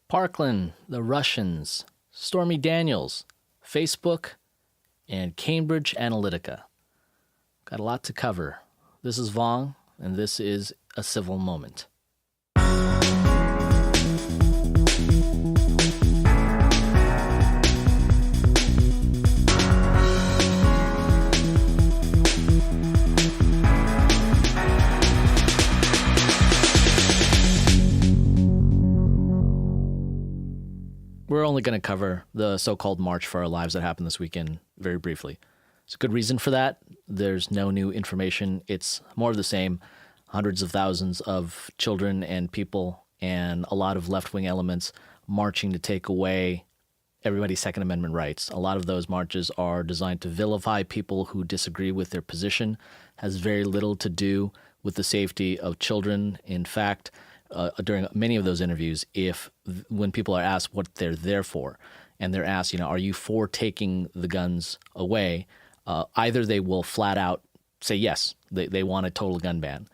Parkland, the Russians, Stormy Daniels, Facebook, and Cambridge Analytica. Got a lot to cover. This is Vong, and this is A Civil Moment. We're only going to cover the so-called March for Our Lives that happened this weekend very briefly. There's a good reason for that. There's no new information. It's more of the same. Hundreds of thousands of children and people and a lot of left-wing elements marching to take away everybody's Second Amendment rights. A lot of those marches are designed to vilify people who disagree with their position, has very little to do with the safety of children. In fact, during many of those interviews, when people are asked what they're there for, and they're asked, are you for taking the guns away? Either they will flat out say yes, they want a total gun ban,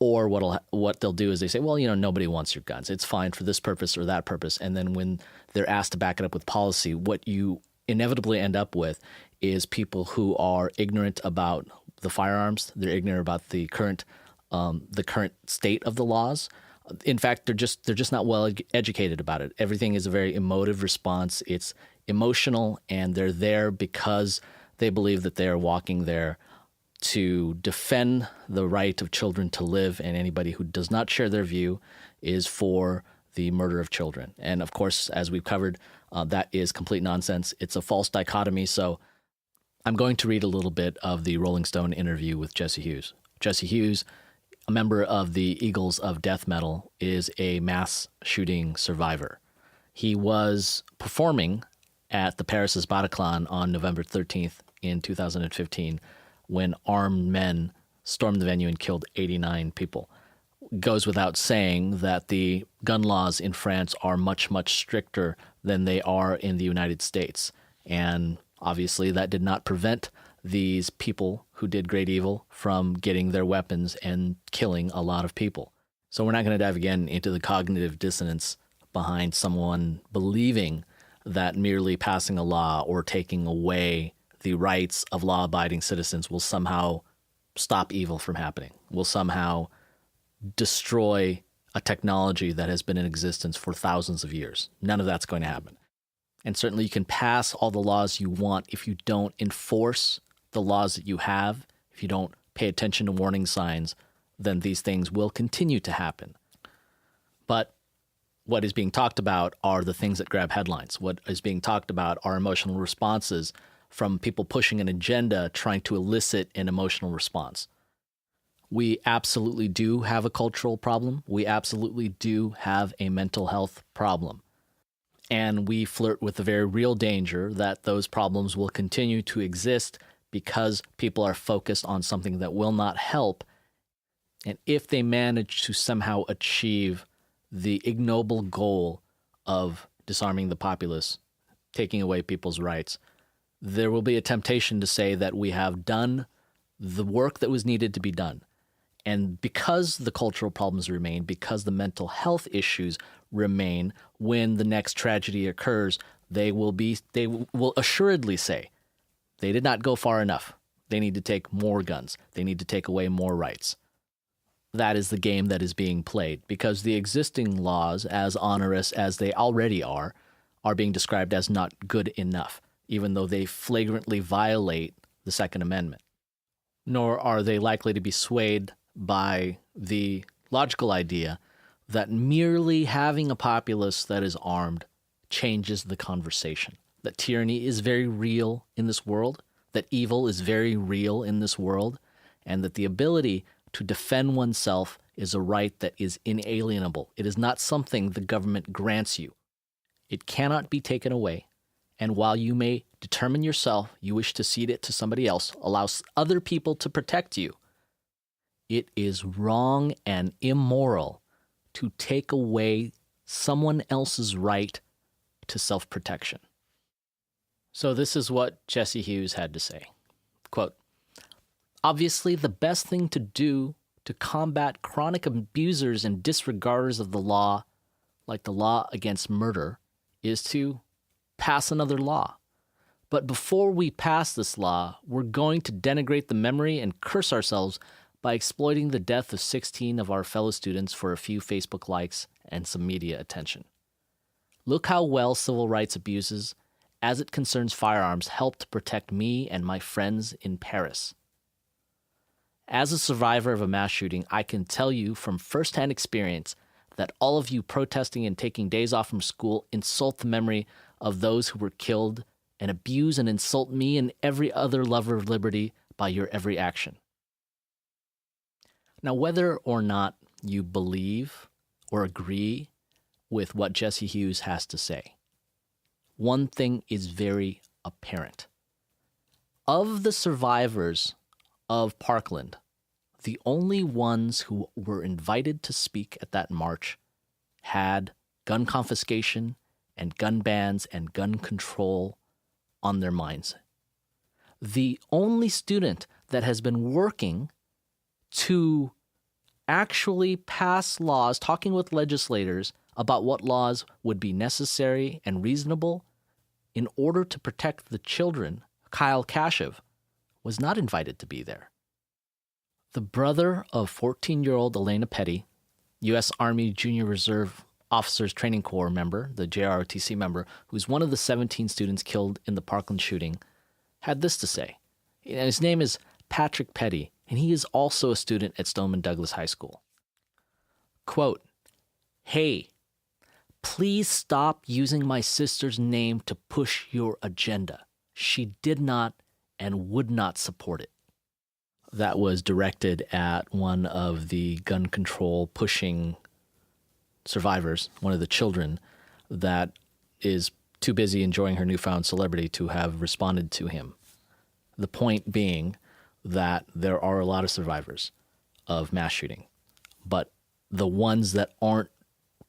or what they'll do is they say, well, nobody wants your guns. It's fine for this purpose or that purpose. And then when they're asked to back it up with policy, what you inevitably end up with is people who are ignorant about the firearms. They're ignorant about the current state of the laws. In fact, they're just not well educated about it. Everything is a very emotive response. It's emotional, and they're there because they believe that they are walking there to defend the right of children to live, and anybody who does not share their view is for the murder of children. And of course, as we've covered, that is complete nonsense. It's a false dichotomy. So I'm going to read a little bit of the Rolling Stone interview with Jesse Hughes. Jesse Hughes, a member of the Eagles of Death Metal, is a mass shooting survivor. He was performing at the Paris Bataclan on November 13th in 2015 when armed men stormed the venue and killed 89 people. It goes without saying that the gun laws in France are much, much stricter than they are in the United States. And obviously that did not prevent these people who did great evil from getting their weapons and killing a lot of people. So we're not going to dive again into the cognitive dissonance behind someone believing that merely passing a law or taking away the rights of law-abiding citizens will somehow stop evil from happening, will somehow destroy a technology that has been in existence for thousands of years. None of that's going to happen. And certainly you can pass all the laws you want if you don't enforce the laws that you have. If you don't pay attention to warning signs, then these things will continue to happen. But what is being talked about are the things that grab headlines. What is being talked about are emotional responses from people pushing an agenda, trying to elicit an emotional response. We absolutely do have a cultural problem. We absolutely do have a mental health problem. And we flirt with the very real danger that those problems will continue to exist because people are focused on something that will not help. And if they manage to somehow achieve the ignoble goal of disarming the populace, taking away people's rights, there will be a temptation to say that we have done the work that was needed to be done. And because the cultural problems remain, because the mental health issues remain, when the next tragedy occurs, they will assuredly say, they did not go far enough. They need to take more guns. They need to take away more rights. That is the game that is being played, because the existing laws, as onerous as they already are being described as not good enough, even though they flagrantly violate the Second Amendment. Nor are they likely to be swayed by the logical idea that merely having a populace that is armed changes the conversation. That tyranny is very real in this world, that evil is very real in this world, and that the ability to defend oneself is a right that is inalienable. It is not something the government grants you. It cannot be taken away. And while you may determine yourself, you wish to cede it to somebody else, allow other people to protect you, it is wrong and immoral to take away someone else's right to self-protection. So this is what Jesse Hughes had to say. Quote, "Obviously, the best thing to do to combat chronic abusers and disregarders of the law like the law against murder, is to pass another law. But before we pass this law, we're going to denigrate the memory and curse ourselves by exploiting the death of 16 of our fellow students for a few Facebook likes and some media attention. Look how well civil rights abuses, as it concerns firearms, helped to protect me and my friends in Paris. As a survivor of a mass shooting, I can tell you from firsthand experience that all of you protesting and taking days off from school insult the memory of those who were killed and abuse and insult me and every other lover of liberty by your every action. Now, whether or not you believe or agree with what Jesse Hughes has to say, one thing is very apparent. Of the survivors of Parkland, the only ones who were invited to speak at that march had gun confiscation and gun bans and gun control on their minds. The only student that has been working to actually pass laws, talking with legislators about what laws would be necessary and reasonable in order to protect the children, Kyle Kashev, was not invited to be there. The brother of 14-year-old Elena Petty, U.S. Army Junior Reserve Officers Training Corps member, the JROTC member, who's one of the 17 students killed in the Parkland shooting, had this to say. His name is Patrick Petty, and he is also a student at Stoneman Douglas High School. Quote, "Hey, please stop using my sister's name to push your agenda. She did not and would not support it." That was directed at one of the gun control pushing survivors, one of the children that is too busy enjoying her newfound celebrity to have responded to him. The point being that there are a lot of survivors of mass shooting, but the ones that aren't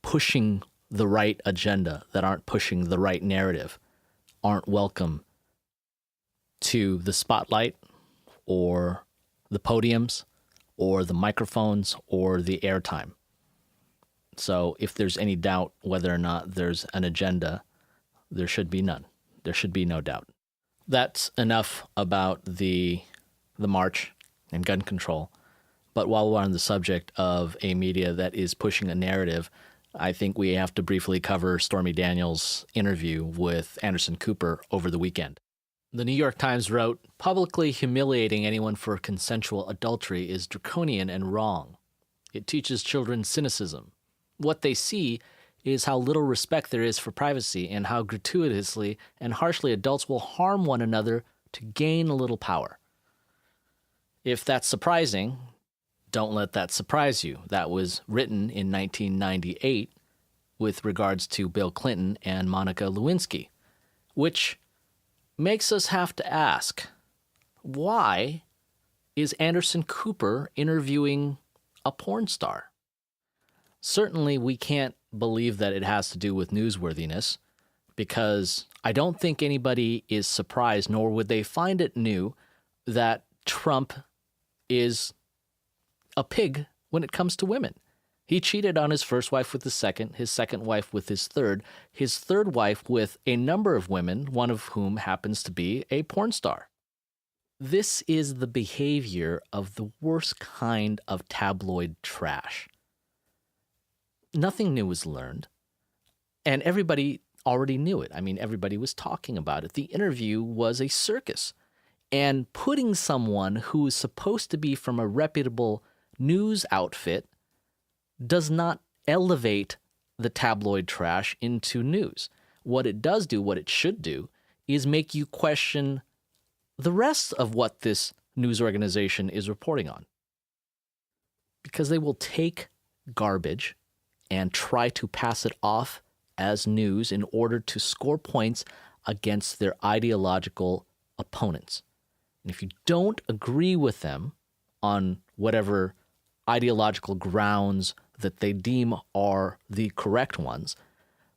pushing the right agenda, that aren't pushing the right narrative, aren't welcome to the spotlight or the podiums or the microphones or the airtime. So if there's any doubt whether or not there's an agenda, there should be none. There should be no doubt. That's enough about the march and gun control. But while we're on the subject of a media that is pushing a narrative, I think we have to briefly cover Stormy Daniels' interview with Anderson Cooper over the weekend. The New York Times wrote, "Publicly humiliating anyone for consensual adultery is draconian and wrong. It teaches children cynicism. What they see is how little respect there is for privacy and how gratuitously and harshly adults will harm one another to gain a little power." If that's surprising, don't let that surprise you. That was written in 1998 with regards to Bill Clinton and Monica Lewinsky, which makes us have to ask, why is Anderson Cooper interviewing a porn star? Certainly, we can't believe that it has to do with newsworthiness, because I don't think anybody is surprised, nor would they find it new, that Trump is a pig when it comes to women. He cheated on his first wife with his second wife with his third wife with a number of women, one of whom happens to be a porn star. This is the behavior of the worst kind of tabloid trash. Nothing new was learned, and everybody already knew it. I mean, everybody was talking about it. The interview was a circus, and putting someone who is supposed to be from a reputable news outfit does not elevate the tabloid trash into news. What it does do, what it should do, is make you question the rest of what this news organization is reporting on. Because they will take garbage and try to pass it off as news in order to score points against their ideological opponents. And if you don't agree with them on whatever ideological grounds that they deem are the correct ones,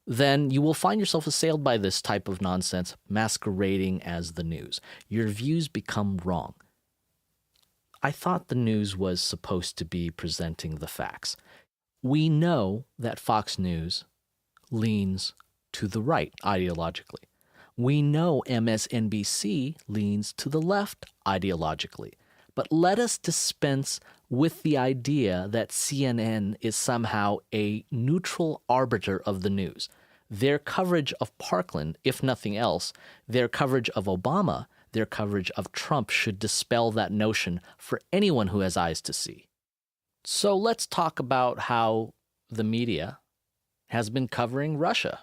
then you will find yourself assailed by this type of nonsense masquerading as the news. Your views become wrong. I thought the news was supposed to be presenting the facts. We know that Fox News leans to the right ideologically. We know MSNBC leans to the left ideologically. But let us dispense with the idea that CNN is somehow a neutral arbiter of the news. Their coverage of Parkland, if nothing else, their coverage of Obama, their coverage of Trump should dispel that notion for anyone who has eyes to see. So let's talk about how the media has been covering Russia.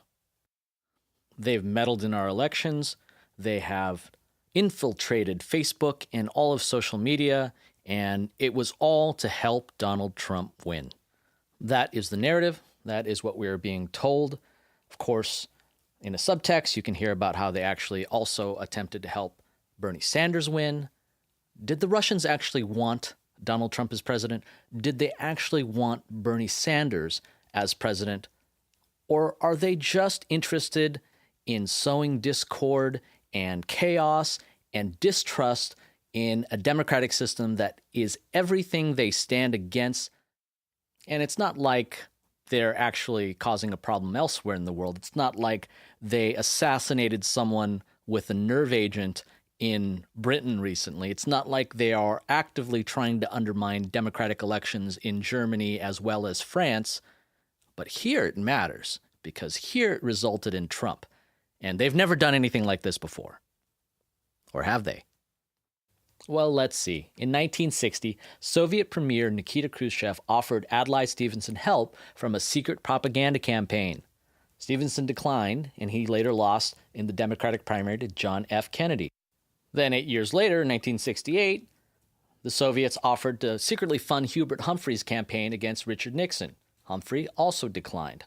They've meddled in our elections. They have infiltrated Facebook and all of social media, and it was all to help Donald Trump win. That is the narrative. That is what we are being told. Of course, in a subtext, you can hear about how they actually also attempted to help Bernie Sanders win. Did the Russians actually want Donald Trump as president? Did they actually want Bernie Sanders as president? Or are they just interested in sowing discord and chaos and distrust in a democratic system that is everything they stand against? And it's not like they're actually causing a problem elsewhere in the world. It's not like they assassinated someone with a nerve agent in Britain recently. It's not like they are actively trying to undermine democratic elections in Germany as well as France. But here it matters, because here it resulted in Trump. And they've never done anything like this before. Or have they? Well, let's see. In 1960, Soviet Premier Nikita Khrushchev offered Adlai Stevenson help from a secret propaganda campaign. Stevenson declined, and he later lost in the Democratic primary to John F. Kennedy. Then 8 years later, in 1968, the Soviets offered to secretly fund Hubert Humphrey's campaign against Richard Nixon. Humphrey also declined.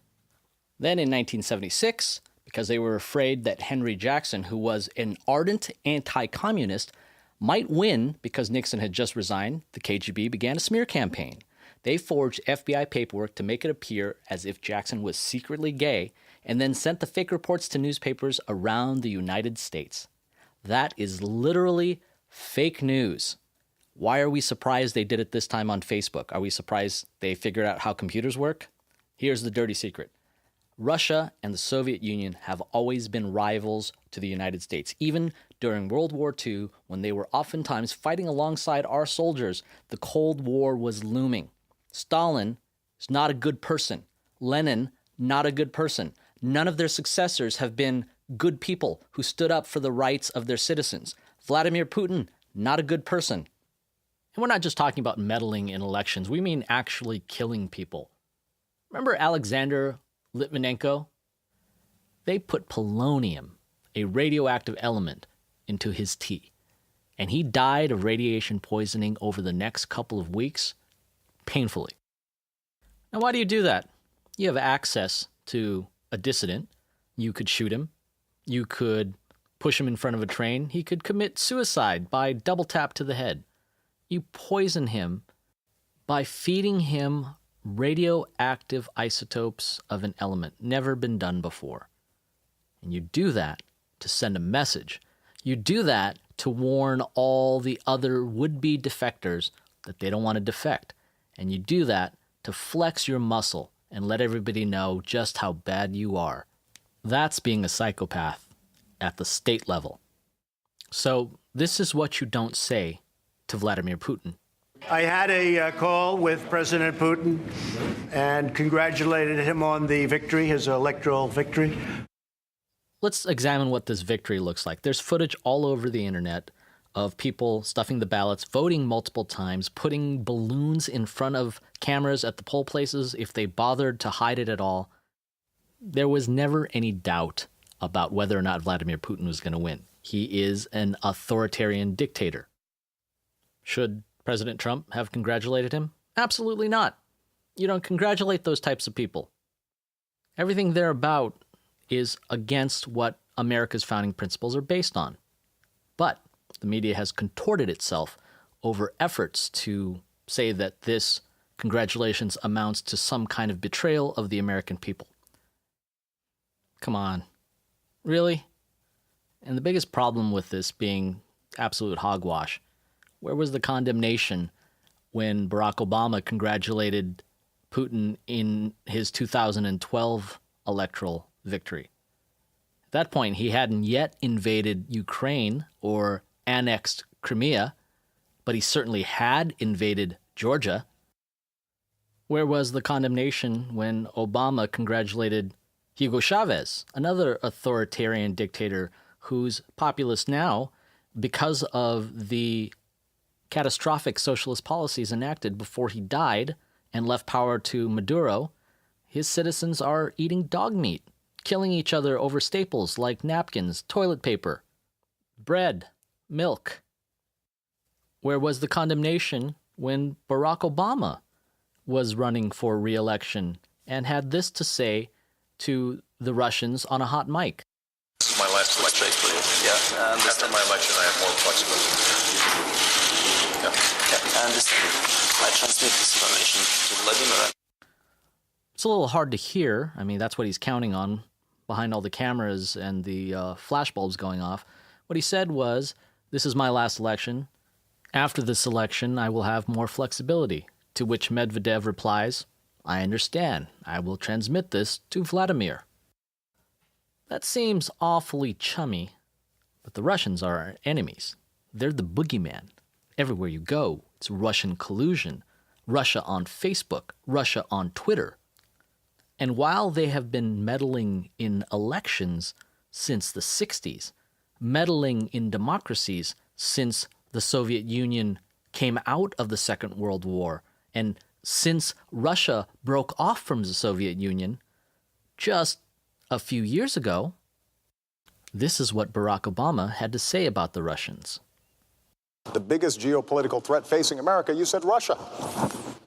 Then in 1976, because they were afraid that Henry Jackson, who was an ardent anti-communist, might win because Nixon had just resigned, the KGB began a smear campaign. They forged FBI paperwork to make it appear as if Jackson was secretly gay, and then sent the fake reports to newspapers around the United States. That is literally fake news. Why are we surprised they did it this time on Facebook? Are we surprised they figured out how computers work? Here's the dirty secret. Russia and the Soviet Union have always been rivals to the United States. Even during World War II, when they were oftentimes fighting alongside our soldiers, the Cold War was looming. Stalin is not a good person. Lenin, not a good person. None of their successors have been good people who stood up for the rights of their citizens. Vladimir Putin, not a good person. And we're not just talking about meddling in elections. We mean actually killing people. Remember Alexander Litvinenko? They put polonium, a radioactive element, into his tea. And he died of radiation poisoning over the next couple of weeks, painfully. Now, why do you do that? You have access to a dissident. You could shoot him. You could push him in front of a train. He could commit suicide by double tap to the head. You poison him by feeding him radioactive isotopes of an element never been done before. And you do that to send a message. You do that to warn all the other would-be defectors that they don't want to defect. And you do that to flex your muscle and let everybody know just how bad you are. That's being a psychopath at the state level. So this is what you don't say to Vladimir Putin. I had a call with President Putin and congratulated him on the victory, his electoral victory. Let's examine what this victory looks like. There's footage all over the internet of people stuffing the ballots, voting multiple times, putting balloons in front of cameras at the poll places if they bothered to hide it at all. There was never any doubt about whether or not Vladimir Putin was going to win. He is an authoritarian dictator. Should President Trump have congratulated him? Absolutely not. You don't congratulate those types of people. Everything they're about is against what America's founding principles are based on. But the media has contorted itself over efforts to say that this congratulations amounts to some kind of betrayal of the American people. Come on. Really? And the biggest problem with this being absolute hogwash, where was the condemnation when Barack Obama congratulated Putin in his 2012 electoral victory. At that point, he hadn't yet invaded Ukraine or annexed Crimea, but he certainly had invaded Georgia. Where was the condemnation when Obama congratulated Hugo Chavez, another authoritarian dictator who's populist now because of the catastrophic socialist policies enacted before he died and left power to Maduro? His citizens are eating dog meat, killing each other over staples like napkins, toilet paper, bread, milk. Where was the condemnation when Barack Obama was running for re-election and had this to say to the Russians on a hot mic? This is my last election. Yeah, after my election, I have more flexibility. Yeah, I understand. I transmit this information to Vladimir. It's a little hard to hear. I mean, that's what he's counting on behind all the cameras and the flashbulbs going off. What he said was, this is my last election. After this election, I will have more flexibility. To which Medvedev replies, I understand. I will transmit this to Vladimir. That seems awfully chummy, but the Russians are our enemies. They're the boogeyman. Everywhere you go, it's Russian collusion. Russia on Facebook, Russia on Twitter. And while they have been meddling in elections since the 60s, meddling in democracies since the Soviet Union came out of the Second World War, and since Russia broke off from the Soviet Union just a few years ago, this is what Barack Obama had to say about the Russians. The biggest geopolitical threat facing America, you said Russia.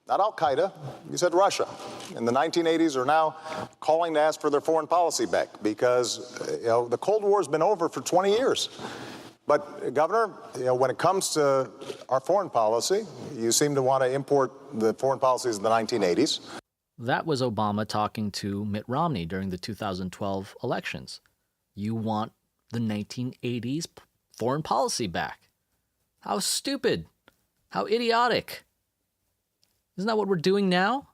Not Al-Qaeda, you said Russia. In the 1980s are now calling to ask for their foreign policy back because the Cold War has been over for 20 years. But, Governor, when it comes to our foreign policy, you seem to want to import the foreign policies of the 1980s. That was Obama talking to Mitt Romney during the 2012 elections. You want the 1980s foreign policy back. How stupid. How idiotic. Isn't that what we're doing now?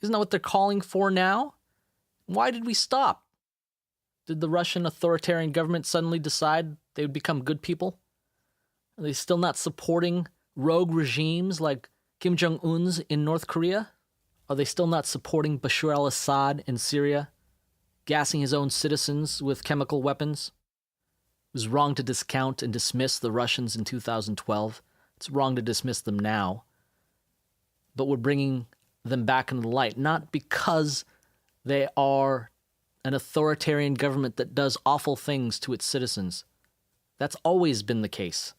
Isn't that what they're calling for now? Why did we stop? Did the Russian authoritarian government suddenly decide they would become good people? Are they still not supporting rogue regimes like Kim Jong-un's in North Korea? Are they still not supporting Bashar al-Assad in Syria, gassing his own citizens with chemical weapons? It was wrong to discount and dismiss the Russians in 2012. It's wrong to dismiss them now. But we're bringing them back into the light, not because they are an authoritarian government that does awful things to its citizens. That's always been the case.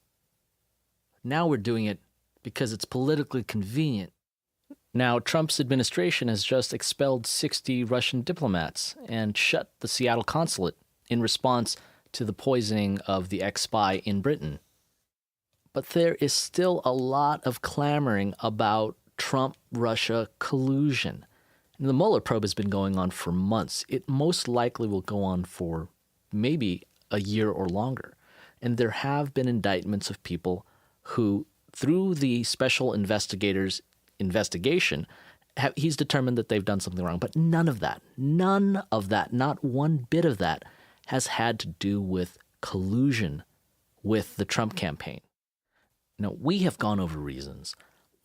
Now we're doing it because it's politically convenient. Now, Trump's administration has just expelled 60 Russian diplomats and shut the Seattle consulate in response to the poisoning of the ex-spy in Britain. But there is still a lot of clamoring about Trump-Russia collusion. And the Mueller probe has been going on for months. It most likely will go on for maybe a year or longer. And there have been indictments of people who, through the special investigator's investigation, he's determined that they've done something wrong. But none of that, not one bit of that has had to do with collusion with the Trump campaign. Now, we have gone over reasons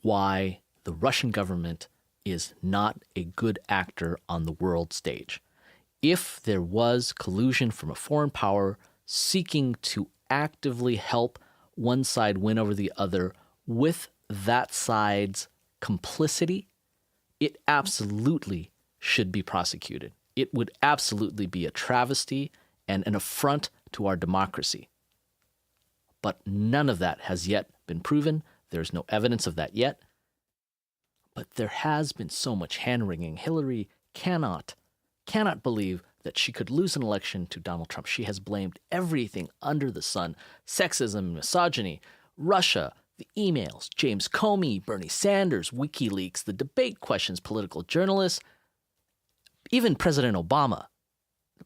why the Russian government is not a good actor on the world stage. If there was collusion from a foreign power seeking to actively help one side win over the other with that side's complicity, it absolutely should be prosecuted. It would absolutely be a travesty and an affront to our democracy. But none of that has yet been proven. There's no evidence of that yet. But there has been so much hand-wringing. Hillary cannot believe that she could lose an election to Donald Trump. She has blamed everything under the sun: sexism, misogyny, Russia, the emails, James Comey, Bernie Sanders, WikiLeaks, the debate questions, political journalists, even President Obama.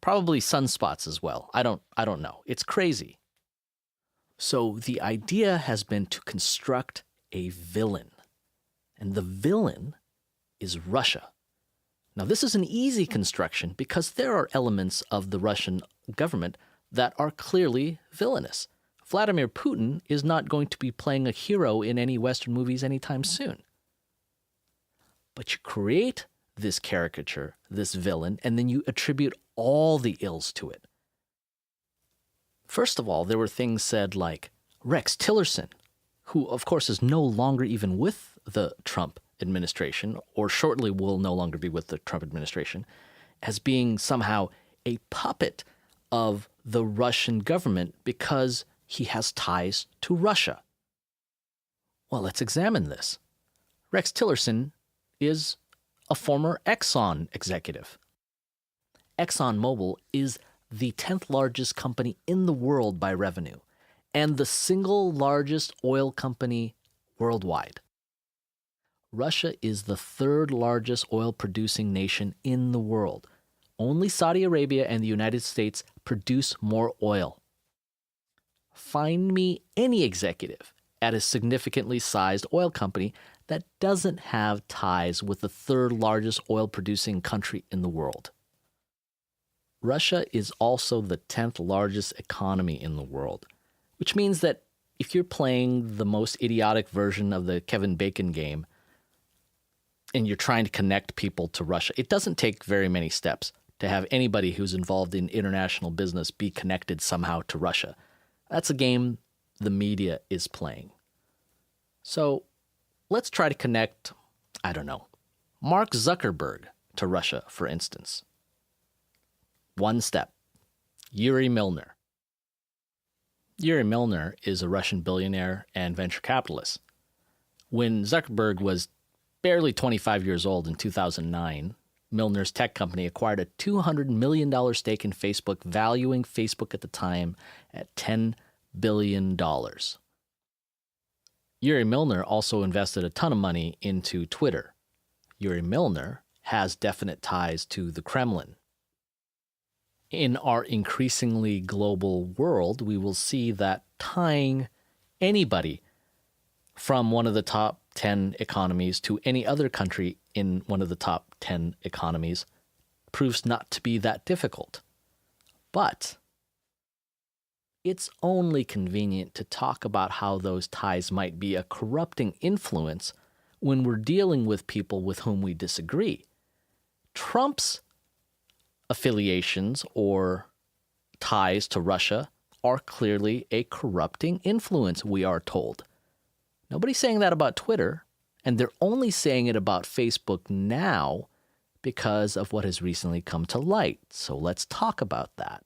Probably sunspots as well. I don't know. It's crazy. So the idea has been to construct a villain. And the villain is Russia. Now, this is an easy construction because there are elements of the Russian government that are clearly villainous. Vladimir Putin is not going to be playing a hero in any Western movies anytime soon. But you create this caricature, this villain, and then you attribute all the ills to it. First of all, there were things said like Rex Tillerson, who of course is no longer even with the Trump administration, or shortly will no longer be with the Trump administration, as being somehow a puppet of the Russian government because he has ties to Russia. Well, let's examine this. Rex Tillerson is a former Exxon executive. ExxonMobil is the 10th largest company in the world by revenue and the single largest oil company worldwide. Russia is the third largest oil-producing nation in the world. Only Saudi Arabia and the United States produce more oil. Find me any executive at a significantly sized oil company that doesn't have ties with the third largest oil-producing country in the world. Russia is also the 10th largest economy in the world, which means that if you're playing the most idiotic version of the Kevin Bacon game, and you're trying to connect people to Russia, it doesn't take very many steps to have anybody who's involved in international business be connected somehow to Russia. That's a game the media is playing. So let's try to connect, Mark Zuckerberg to Russia, for instance. One step, Yuri Milner. Yuri Milner is a Russian billionaire and venture capitalist. When Zuckerberg was barely 25 years old in 2009, Milner's tech company acquired a $200 million stake in Facebook, valuing Facebook at the time at $10 billion. Yuri Milner also invested a ton of money into Twitter. Yuri Milner has definite ties to the Kremlin. In our increasingly global world, we will see that tying anybody from one of the top 10 economies to any other country in one of the top 10 economies proves not to be that difficult. But it's only convenient to talk about how those ties might be a corrupting influence when we're dealing with people with whom we disagree. Trump's affiliations or ties to Russia are clearly a corrupting influence, we are told. Nobody's saying that about Twitter, and they're only saying it about Facebook now because of what has recently come to light. So let's talk about that.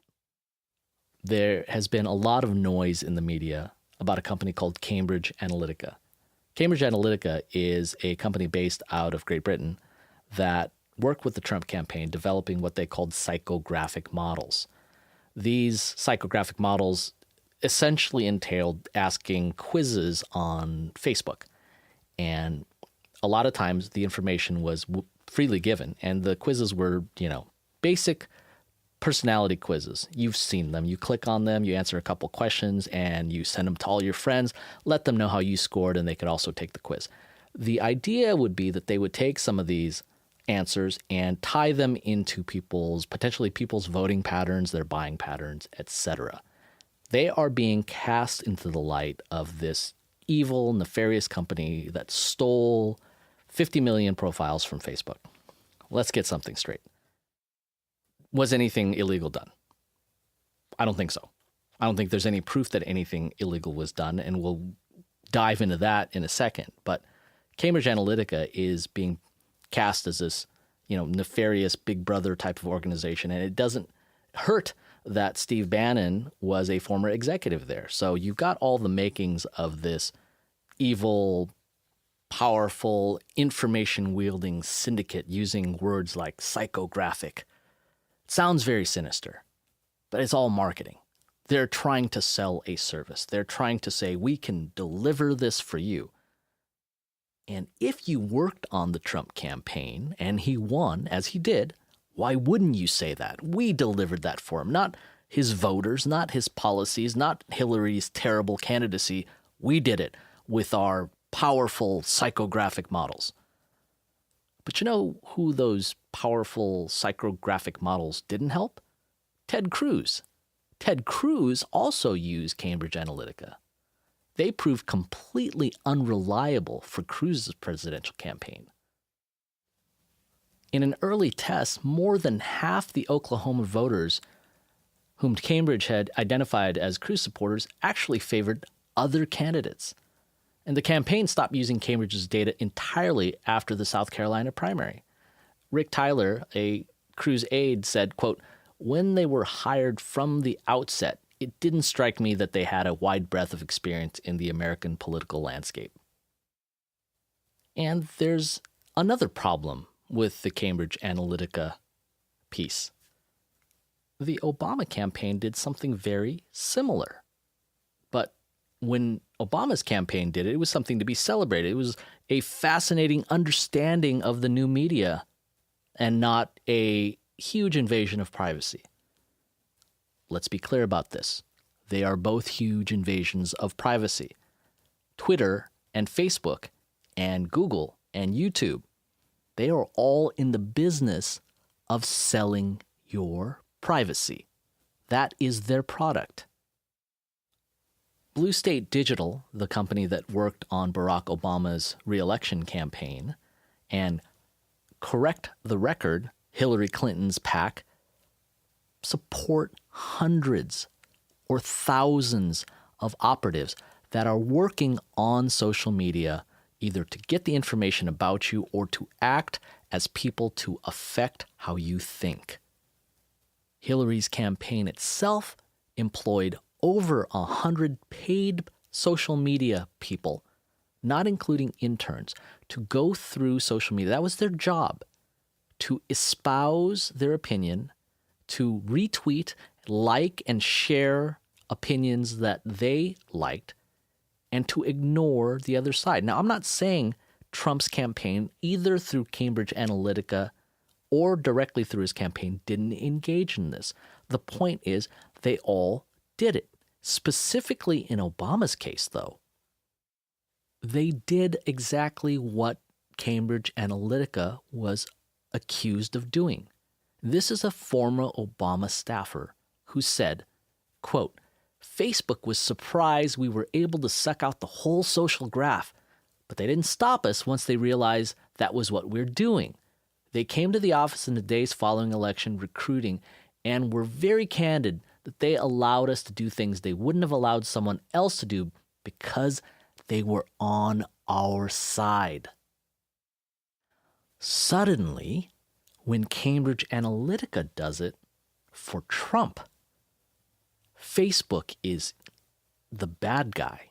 There has been a lot of noise in the media about a company called Cambridge Analytica. Cambridge Analytica is a company based out of Great Britain that worked with the Trump campaign developing what they called psychographic models. These psychographic models essentially entailed asking quizzes on Facebook. And a lot of times the information was freely given, and the quizzes were, basic personality quizzes. You've seen them. You click on them, you answer a couple questions, and you send them to all your friends, let them know how you scored, and they could also take the quiz. The idea would be that they would take some of these answers and tie them into potentially people's voting patterns, their buying patterns, etc. They are being cast into the light of this evil, nefarious company that stole 50 million profiles from Facebook. Let's get something straight. Was anything illegal done? I don't think so. I don't think there's any proof that anything illegal was done, and we'll dive into that in a second. But Cambridge Analytica is being cast as this, nefarious Big Brother type of organization, and it doesn't hurt that Steve Bannon was a former executive there. So you've got all the makings of this evil, powerful, information-wielding syndicate using words like psychographic. It sounds very sinister, but it's all marketing. They're trying to sell a service. They're trying to say, we can deliver this for you. And if you worked on the Trump campaign and he won, as he did, why wouldn't you say that? We delivered that for him, not his voters, not his policies, not Hillary's terrible candidacy. We did it with our powerful psychographic models. But you know who those powerful psychographic models didn't help? Ted Cruz. Ted Cruz also used Cambridge Analytica. They proved completely unreliable for Cruz's presidential campaign. In an early test, more than half the Oklahoma voters whom Cambridge had identified as Cruz supporters actually favored other candidates. And the campaign stopped using Cambridge's data entirely after the South Carolina primary. Rick Tyler, a Cruz aide, said, quote, "When they were hired from the outset, it didn't strike me that they had a wide breadth of experience in the American political landscape." And there's another problem with the Cambridge Analytica piece. The Obama campaign did something very similar. But when Obama's campaign did it, it was something to be celebrated. It was a fascinating understanding of the new media and not a huge invasion of privacy. Let's be clear about this. They are both huge invasions of privacy. Twitter and Facebook and Google and YouTube, they are all in the business of selling your privacy. That is their product. Blue State Digital, the company that worked on Barack Obama's re-election campaign, and Correct the Record, Hillary Clinton's PAC, support hundreds or thousands of operatives that are working on social media either to get the information about you or to act as people to affect how you think. Hillary's campaign itself employed over 100 paid social media people, not including interns, to go through social media. That was their job, to espouse their opinion, to retweet, like, and share opinions that they liked, and to ignore the other side. Now, I'm not saying Trump's campaign, either through Cambridge Analytica or directly through his campaign, didn't engage in this. The point is they all did it. Specifically in Obama's case, though, they did exactly what Cambridge Analytica was accused of doing. This is a former Obama staffer who said, quote, "Facebook was surprised we were able to suck out the whole social graph, but they didn't stop us once they realized that was what we're doing. They came to the office in the days following election recruiting and were very candid that they allowed us to do things they wouldn't have allowed someone else to do because they were on our side." Suddenly, when Cambridge Analytica does it for Trump, Facebook is the bad guy.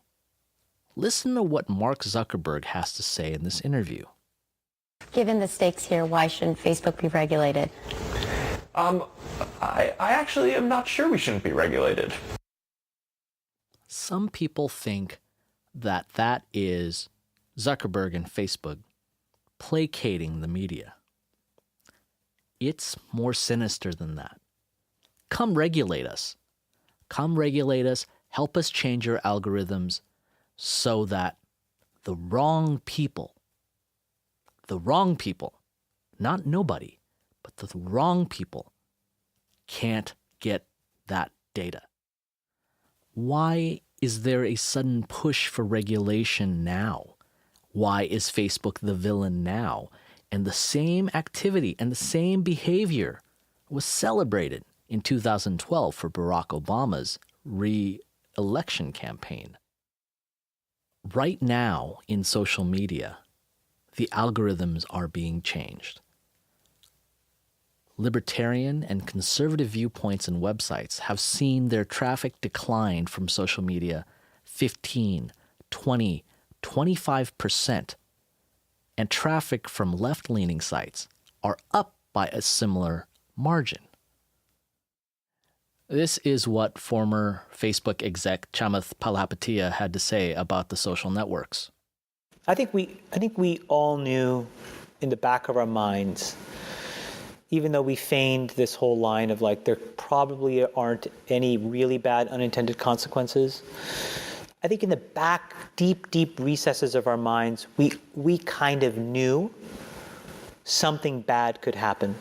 Listen to what Mark Zuckerberg has to say in this interview. Given the stakes here, why shouldn't Facebook be regulated? I actually am not sure we shouldn't be regulated. Some people think that that is Zuckerberg and Facebook placating the media. It's more sinister than that. Come regulate us. Come regulate us. Help us change your algorithms so that the wrong people, not nobody, but the wrong people can't get that data. Why is there a sudden push for regulation now? Why is Facebook the villain now? And the same activity and the same behavior was celebrated in 2012 for Barack Obama's re-election campaign. Right now in social media, the algorithms are being changed. Libertarian and conservative viewpoints and websites have seen their traffic decline from social media 15, 20, 25%, and traffic from left-leaning sites are up by a similar margin. This is what former Facebook exec Chamath Palihapitiya had to say about the social networks. I think we all knew in the back of our minds, even though we feigned this whole line of like there probably aren't any really bad unintended consequences. I think in the back, deep recesses of our minds, we kind of knew something bad could happen.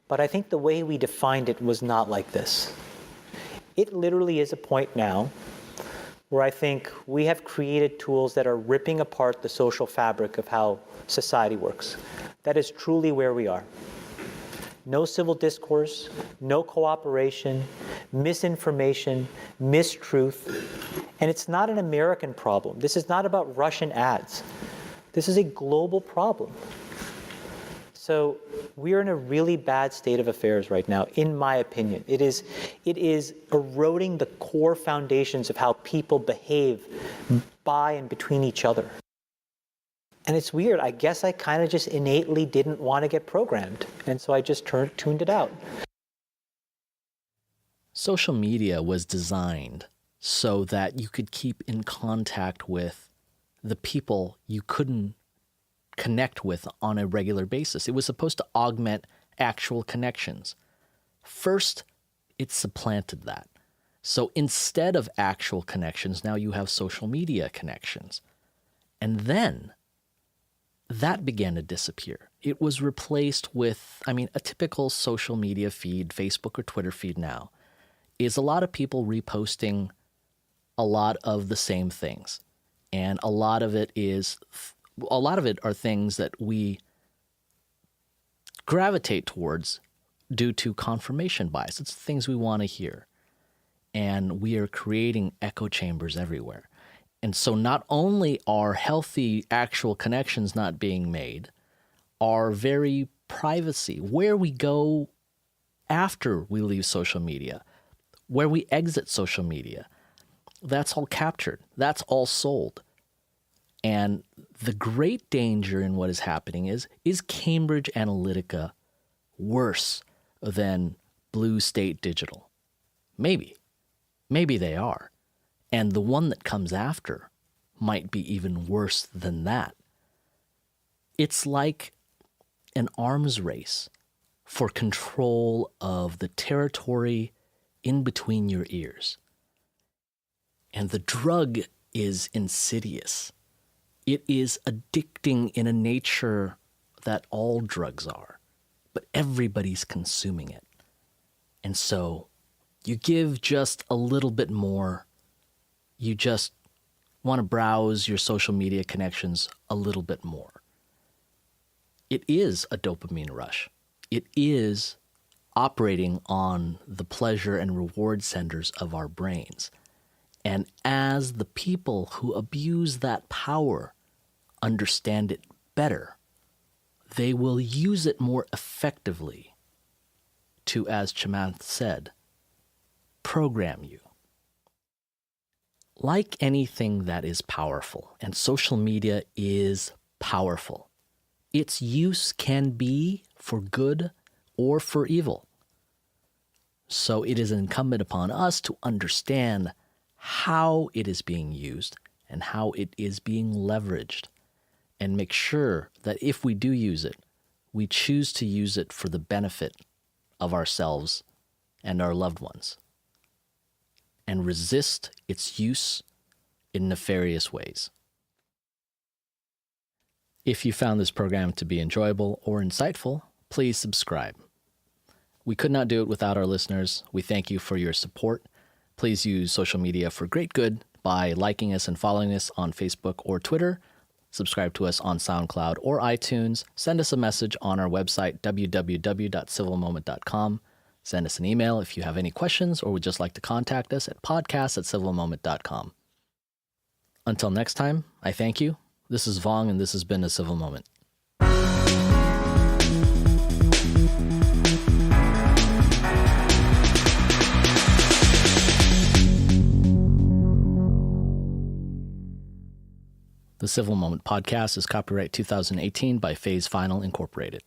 But I think the way we defined it was not like this. It literally is a point now where I think we have created tools that are ripping apart the social fabric of how society works. That is truly where we are. No civil discourse, no cooperation, misinformation, mistruth. And it's not an American problem. This is not about Russian ads. This is a global problem. So we are in a really bad state of affairs right now, in my opinion. It is eroding the core foundations of how people behave by and between each other. And it's weird. I guess I kind of just innately didn't want to get programmed. And so I just tuned it out. Social media was designed so that you could keep in contact with the people you couldn't connect with on a regular basis. It was supposed to augment actual connections. First, it supplanted that. So instead of actual connections, now you have social media connections. And then that began to disappear. It was replaced with, a typical social media feed, Facebook or Twitter feed now, is a lot of people reposting a lot of the same things. And a lot of it are things that we gravitate towards due to confirmation bias. It's things we want to hear. And we are creating echo chambers everywhere. And so not only are healthy actual connections not being made, our very privacy, where we go after we leave social media, where we exit social media, that's all captured. That's all sold. And the great danger in what is happening is Cambridge Analytica worse than Blue State Digital? Maybe. Maybe they are. And the one that comes after might be even worse than that. It's like an arms race for control of the territory in between your ears. And the drug is insidious. It is addicting in a nature that all drugs are, but everybody's consuming it. And so you give just a little bit more. You just want to browse your social media connections a little bit more. It is a dopamine rush. It is operating on the pleasure and reward centers of our brains. And as the people who abuse that power understand it better, they will use it more effectively to, as Chamath said, program you. Like anything that is powerful, and social media is powerful, its use can be for good or for evil. So it is incumbent upon us to understand how it is being used and how it is being leveraged, and make sure that if we do use it, we choose to use it for the benefit of ourselves and our loved ones, and resist its use in nefarious ways. If you found this program to be enjoyable or insightful, please subscribe. We could not do it without our listeners. We thank you for your support. Please use social media for great good by liking us and following us on Facebook or Twitter. Subscribe to us on SoundCloud or iTunes. Send us a message on our website, www.civilmoment.com. Send us an email if you have any questions or would just like to contact us at podcast@civilmoment.com. Until next time, I thank you. This is Vong, and this has been A Civil Moment. The Civil Moment podcast is copyright 2018 by Phase Final Incorporated.